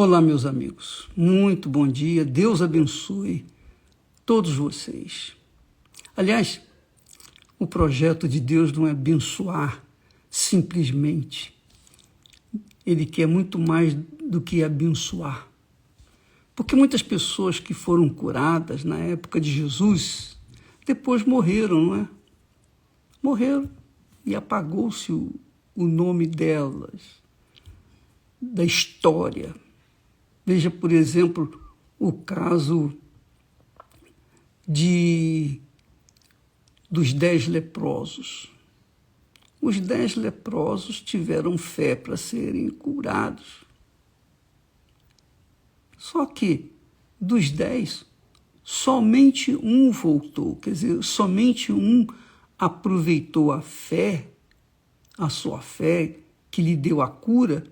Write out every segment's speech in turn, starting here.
Olá, meus amigos. Muito bom dia. Deus abençoe todos vocês. Aliás, o projeto de Deus não é abençoar simplesmente. Ele quer muito mais do que abençoar. Porque muitas pessoas que foram curadas na época de Jesus, depois morreram, não é? Morreram e apagou-se o nome delas da história. Veja, por exemplo, o caso dos 10 leprosos. Os 10 leprosos tiveram fé para serem curados. Só que, dos 10, somente um voltou, quer dizer, somente um aproveitou a sua fé, que lhe deu a cura,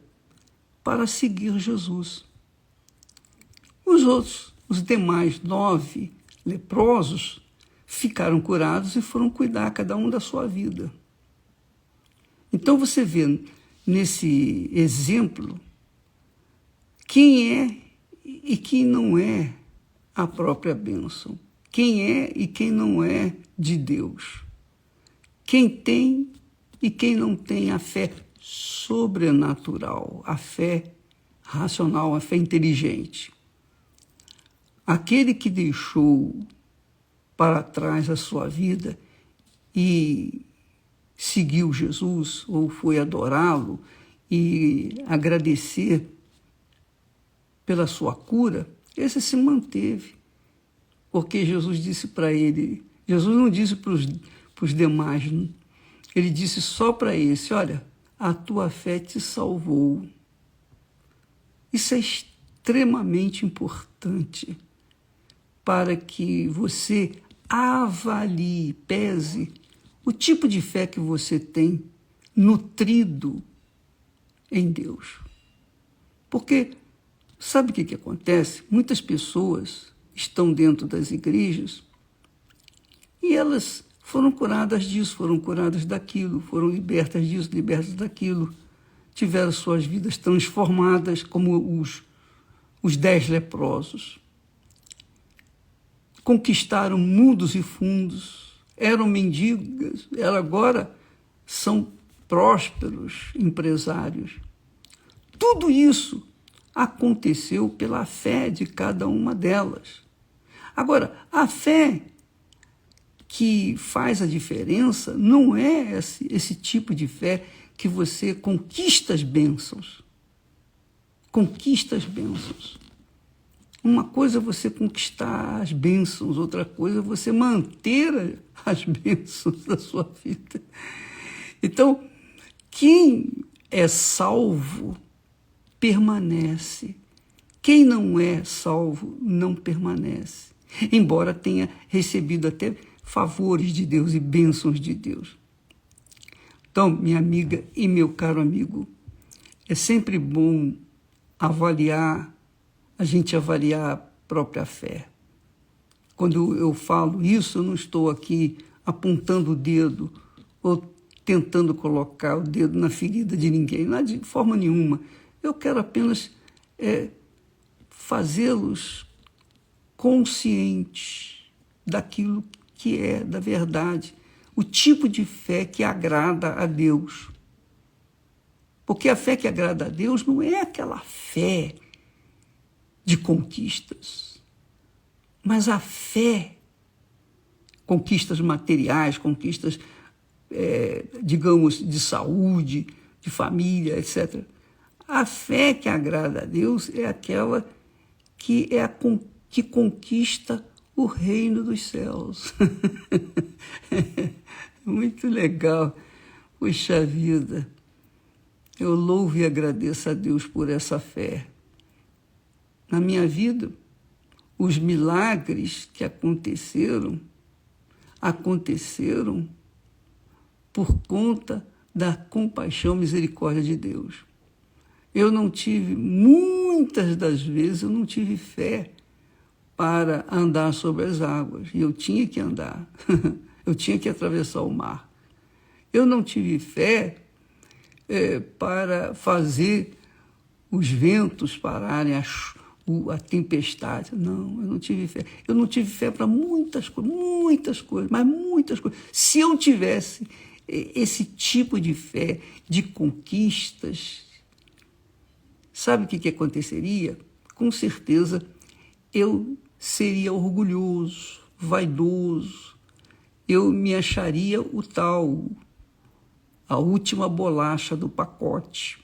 para seguir Jesus. Os demais 9 leprosos ficaram curados e foram cuidar cada um da sua vida. Então você vê nesse exemplo quem é e quem não é a própria bênção, quem é e quem não é de Deus, quem tem e quem não tem a fé sobrenatural, a fé racional, a fé inteligente. Aquele que deixou para trás a sua vida e seguiu Jesus, ou foi adorá-lo e agradecer pela sua cura, esse se manteve. Porque Jesus disse para ele, Jesus não disse para os demais, ele disse só para esse, olha, a tua fé te salvou. Isso é extremamente importante para que você avalie, pese o tipo de fé que você tem nutrido em Deus. Porque sabe o que acontece? Muitas pessoas estão dentro das igrejas e elas foram curadas disso, foram curadas daquilo, foram libertas disso, libertas daquilo, tiveram suas vidas transformadas como os 10 leprosos. Conquistaram mundos e fundos, eram mendigos, agora são prósperos empresários. Tudo isso aconteceu pela fé de cada uma delas. Agora, a fé que faz a diferença não é esse tipo de fé que você conquista as bênçãos. Conquista as bênçãos. Uma coisa é você conquistar as bênçãos, outra coisa é você manter as bênçãos da sua vida. Então, quem é salvo permanece. Quem não é salvo não permanece, embora tenha recebido até favores de Deus e bênçãos de Deus. Então, minha amiga e meu caro amigo, é sempre bom a gente avaliar a própria fé. Quando eu falo isso, eu não estou aqui apontando o dedo ou tentando colocar o dedo na ferida de ninguém, não de forma nenhuma. Eu quero apenas fazê-los conscientes daquilo que é da verdade, o tipo de fé que agrada a Deus. Porque a fé que agrada a Deus não é aquela fé de conquistas, mas a fé, conquistas materiais, conquistas, digamos, de saúde, de família, etc. A fé que agrada a Deus é aquela que que conquista o reino dos céus. Muito legal. Puxa vida, eu louvo e agradeço a Deus por essa fé. Na minha vida, os milagres que aconteceram por conta da compaixão e misericórdia de Deus. Muitas das vezes, eu não tive fé para andar sobre as águas, e eu tinha que andar, eu tinha que atravessar o mar. Eu não tive fé para fazer os ventos pararem, a tempestade. Não, eu não tive fé. Eu não tive fé para muitas coisas, mas muitas coisas. Se eu tivesse esse tipo de fé, de conquistas, sabe o que aconteceria? Com certeza eu seria orgulhoso, vaidoso, eu me acharia a última bolacha do pacote.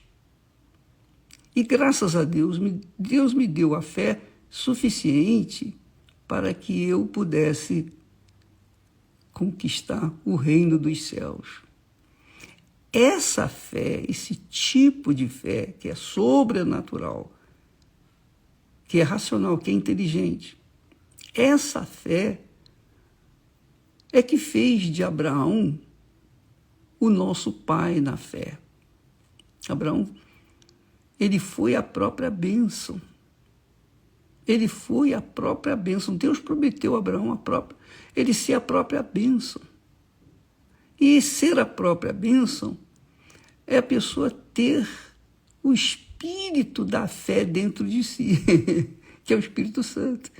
E graças a Deus, Deus me deu a fé suficiente para que eu pudesse conquistar o reino dos céus. Essa fé, esse tipo de fé que é sobrenatural, que é racional, que é inteligente, essa fé é que fez de Abraão o nosso pai na fé. Abraão, ele foi a própria bênção. Ele foi a própria bênção. Deus prometeu a Abraão ele ser a própria bênção. E ser a própria bênção é a pessoa ter o espírito da fé dentro de si, que é o Espírito Santo.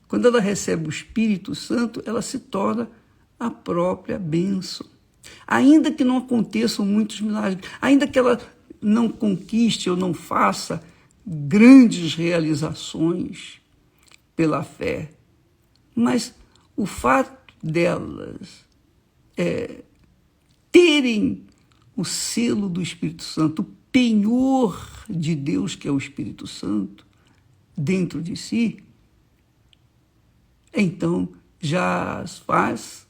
Quando ela recebe o Espírito Santo, ela se torna a própria bênção. Ainda que não aconteçam muitos milagres, ainda que ela não conquiste ou não faça grandes realizações pela fé, mas o fato delas terem o selo do Espírito Santo, o penhor de Deus, que é o Espírito Santo, dentro de si, então já as faz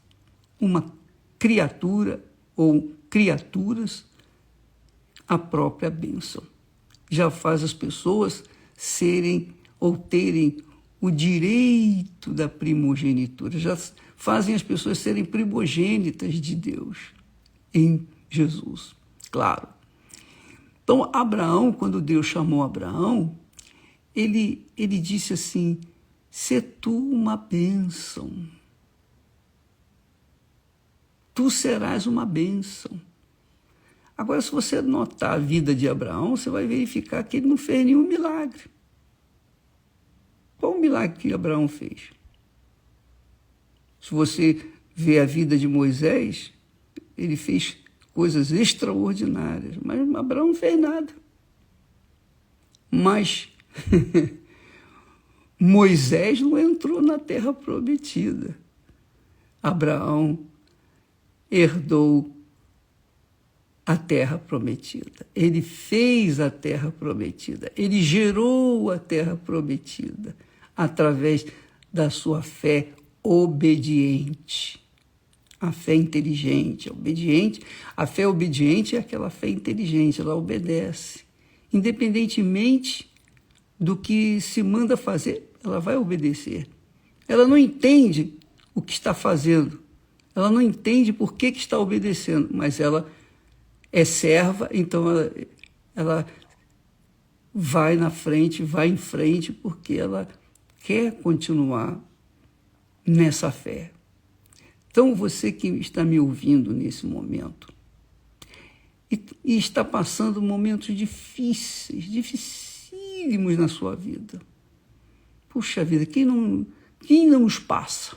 uma criatura ou criaturas a própria bênção. Já faz as pessoas serem ou terem o direito da primogenitura, já fazem as pessoas serem primogênitas de Deus em Jesus, claro. Então, Abraão, quando Deus chamou Abraão, ele disse assim: "Se tu uma bênção, tu serás uma bênção." Agora, se você notar a vida de Abraão, você vai verificar que ele não fez nenhum milagre. Qual o milagre que Abraão fez? Se você vê a vida de Moisés, ele fez coisas extraordinárias, mas Abraão não fez nada. Mas Moisés não entrou na terra prometida. Abraão herdou a terra prometida. Ele fez a terra prometida. Ele gerou a terra prometida através da sua fé obediente. A fé inteligente, obediente. A fé obediente é aquela fé inteligente, ela obedece. Independentemente do que se manda fazer, ela vai obedecer. Ela não entende o que está fazendo. Ela não entende por que está obedecendo, mas ela é serva, então ela vai na frente, vai em frente, porque ela quer continuar nessa fé. Então, você que está me ouvindo nesse momento e está passando momentos dificílimos na sua vida. Puxa vida, quem não os passa?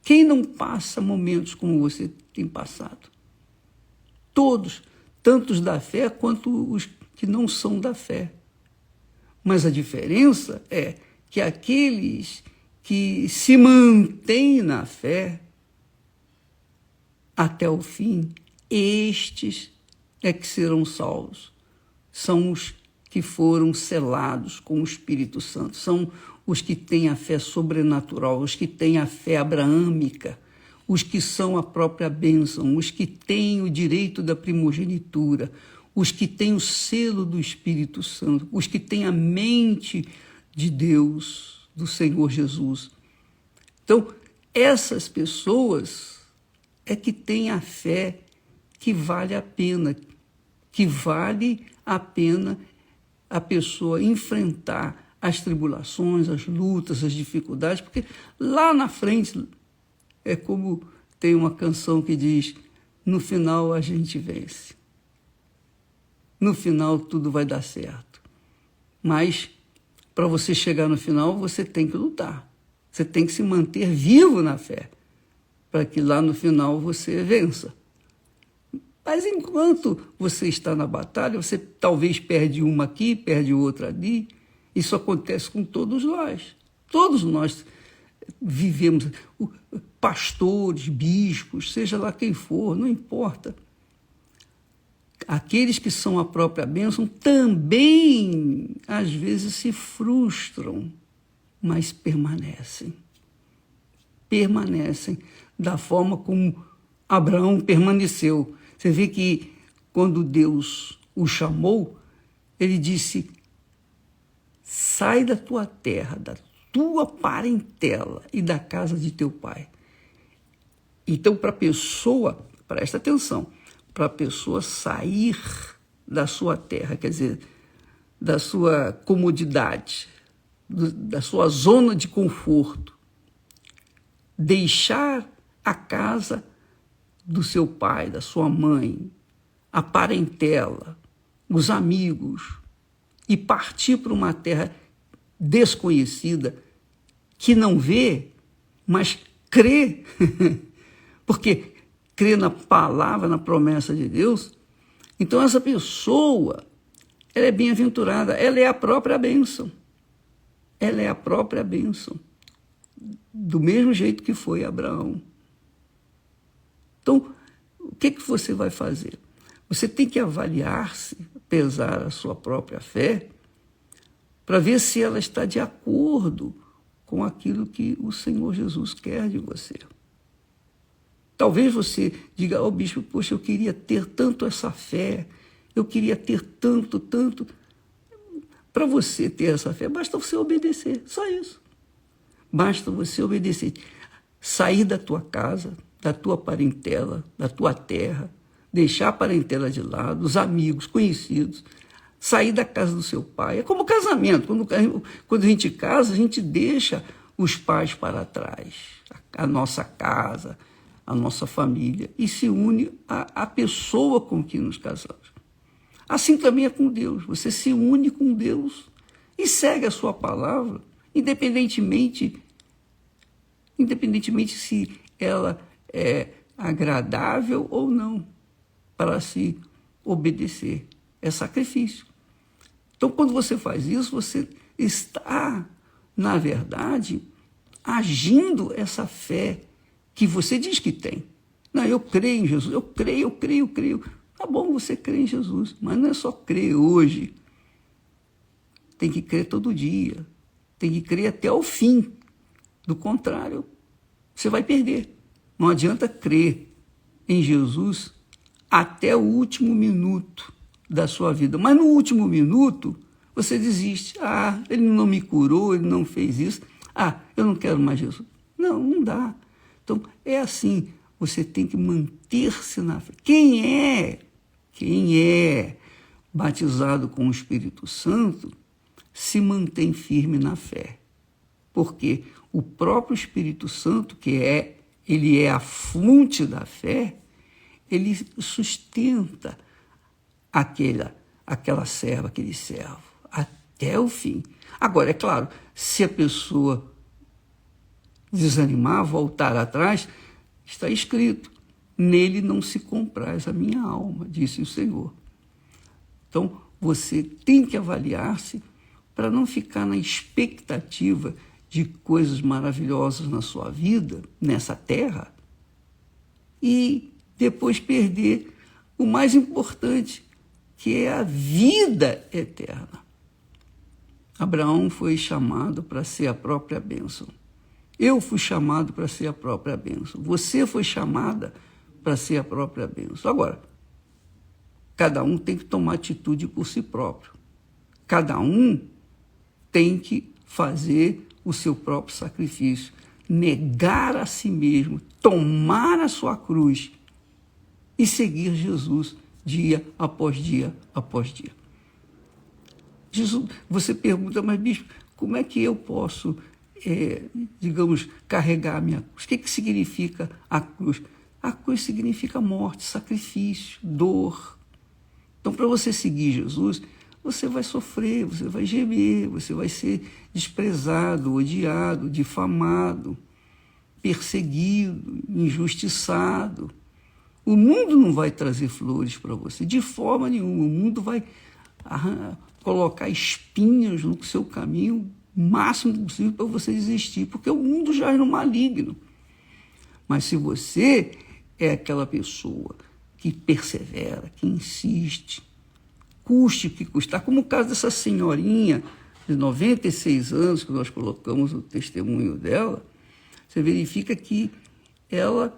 Quem não passa momentos como você tem passado? Todos, tanto os da fé quanto os que não são da fé. Mas a diferença é que aqueles que se mantêm na fé até o fim, estes é que serão salvos. São os que foram selados com o Espírito Santo, são os que têm a fé sobrenatural, os que têm a fé abraâmica, os que são a própria bênção, os que têm o direito da primogenitura, os que têm o selo do Espírito Santo, os que têm a mente de Deus, do Senhor Jesus. Então, essas pessoas é que têm a fé que vale a pena a pessoa enfrentar as tribulações, as lutas, as dificuldades, porque lá na frente é como tem uma canção que diz: no final a gente vence. No final tudo vai dar certo. Mas para você chegar no final, você tem que lutar. Você tem que se manter vivo na fé, para que lá no final você vença. Mas enquanto você está na batalha, você talvez perde uma aqui, perde outra ali. Isso acontece com todos nós. Todos nós vivemos, pastores, bispos, seja lá quem for, não importa. Aqueles que são a própria bênção também, às vezes, se frustram, mas permanecem. Permanecem da forma como Abraão permaneceu. Você vê que quando Deus o chamou, ele disse: sai da tua terra, da tua parentela e da casa de teu pai. Então, para a pessoa, presta atenção, para a pessoa sair da sua terra, quer dizer, da sua comodidade, da sua zona de conforto, deixar a casa do seu pai, da sua mãe, a parentela, os amigos, e partir para uma terra desconhecida, que não vê, mas crê, porque crê na palavra, na promessa de Deus. Então essa pessoa, ela é bem-aventurada, ela é a própria bênção. Ela é a própria bênção, do mesmo jeito que foi Abraão. Então, o que você vai fazer? Você tem que avaliar-se, pesar a sua própria fé, para ver se ela está de acordo com aquilo que o Senhor Jesus quer de você. Talvez você diga: ó, bispo, poxa, eu queria ter tanto essa fé, eu queria ter tanto. Para você ter essa fé, basta você obedecer, só isso. Basta você obedecer. Sair da tua casa, da tua parentela, da tua terra, deixar a parentela de lado, os amigos, conhecidos, sair da casa do seu pai. É como casamento. Quando a gente casa, a gente deixa os pais para trás, a nossa casa, a nossa família, e se une à pessoa com quem nos casamos. Assim também é com Deus. Você se une com Deus e segue a sua palavra, independentemente se ela é agradável ou não, para se obedecer. É sacrifício. Então, quando você faz isso, você está, na verdade, agindo essa fé que você diz que tem. Não, eu creio em Jesus, eu creio. Tá bom, você crê em Jesus, mas não é só crer hoje. Tem que crer todo dia. Tem que crer até o fim. Do contrário, você vai perder. Não adianta crer em Jesus até o último minuto da sua vida. Mas no último minuto, você desiste. Ah, ele não me curou, ele não fez isso. Ah, eu não quero mais Jesus. Não dá. Então, é assim. Você tem que manter-se na fé. Quem é batizado com o Espírito Santo se mantém firme na fé. Porque o próprio Espírito Santo, ele é a fonte da fé, ele sustenta aquela serva, aquele servo, até o fim. Agora, é claro, se a pessoa desanimar, voltar atrás, está escrito: nele não se compraz a minha alma, disse o Senhor. Então, você tem que avaliar-se para não ficar na expectativa de coisas maravilhosas na sua vida, nessa terra, e depois perder o mais importante, que é a vida eterna. Abraão foi chamado para ser a própria bênção. Eu fui chamado para ser a própria bênção. Você foi chamada para ser a própria bênção. Agora, cada um tem que tomar atitude por si próprio. Cada um tem que fazer o seu próprio sacrifício, negar a si mesmo, tomar a sua cruz e seguir Jesus dia após dia após dia. Jesus, você pergunta: mas bispo, como é que eu posso, carregar a minha cruz? O que significa a cruz? A cruz significa morte, sacrifício, dor. Então, para você seguir Jesus, você vai sofrer, você vai gemer, você vai ser desprezado, odiado, difamado, perseguido, injustiçado. O mundo não vai trazer flores para você, de forma nenhuma. O mundo vai colocar espinhos no seu caminho, o máximo possível para você desistir, porque o mundo jaz no maligno. Mas se você é aquela pessoa que persevera, que insiste, custe o que custar, como o caso dessa senhorinha de 96 anos, que nós colocamos o testemunho dela, você verifica que ela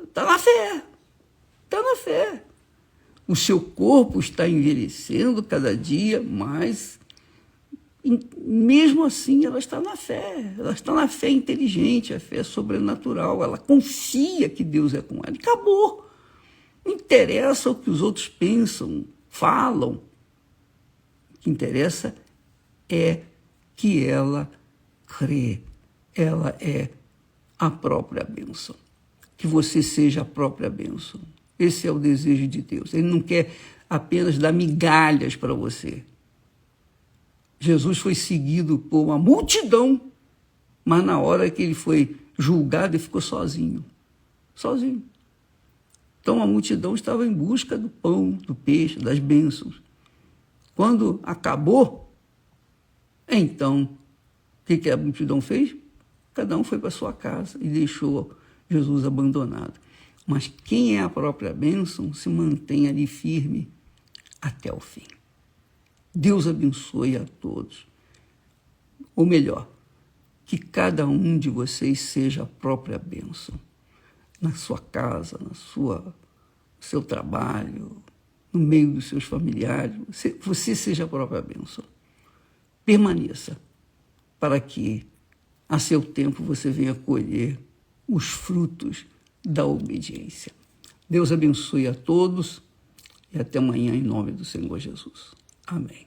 está na fé, está na fé. O seu corpo está envelhecendo cada dia mais, e mesmo assim ela está na fé inteligente, a fé sobrenatural, ela confia que Deus é com ela, e acabou. Não interessa o que os outros pensam, falam, o que interessa é que ela crê, ela é a própria bênção. Que você seja a própria bênção. Esse é o desejo de Deus. Ele não quer apenas dar migalhas para você. Jesus foi seguido por uma multidão, mas na hora que ele foi julgado, ele ficou sozinho. Sozinho. Então a multidão estava em busca do pão, do peixe, das bênçãos. Quando acabou, então, o que a multidão fez? Cada um foi para sua casa e deixou Jesus abandonado. Mas quem é a própria bênção se mantém ali firme até o fim. Deus abençoe a todos. Ou melhor, que cada um de vocês seja a própria bênção. Na sua casa, no seu trabalho, no meio dos seus familiares. Você seja a própria bênção. Permaneça para que, a seu tempo, você venha colher os frutos da obediência. Deus abençoe a todos e até amanhã em nome do Senhor Jesus. Amém.